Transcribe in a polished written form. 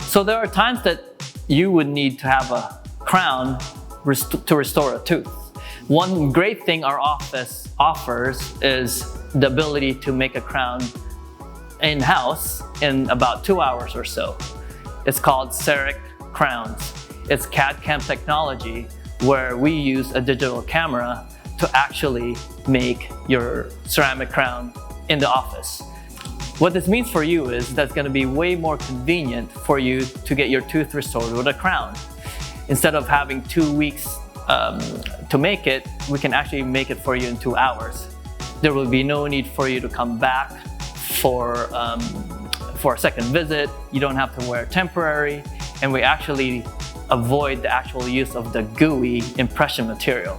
So there are times that you would need to have a crown to restore a tooth. One great thing our office offers is the ability to make a crown in-house in about 2 hours or so. It's called CEREC crowns. It's CAD/CAM technology where we use a digital camera to actually make your ceramic crown in the office. What this means for you is that's going to be way more convenient for you to get your tooth restored with a crown. Instead of having 2 weeks to make it, we can actually make it for you in 2 hours. There will be no need for you to come back for a second visit. You don't have to wear temporary, and we actually avoid the actual use of the gooey impression material.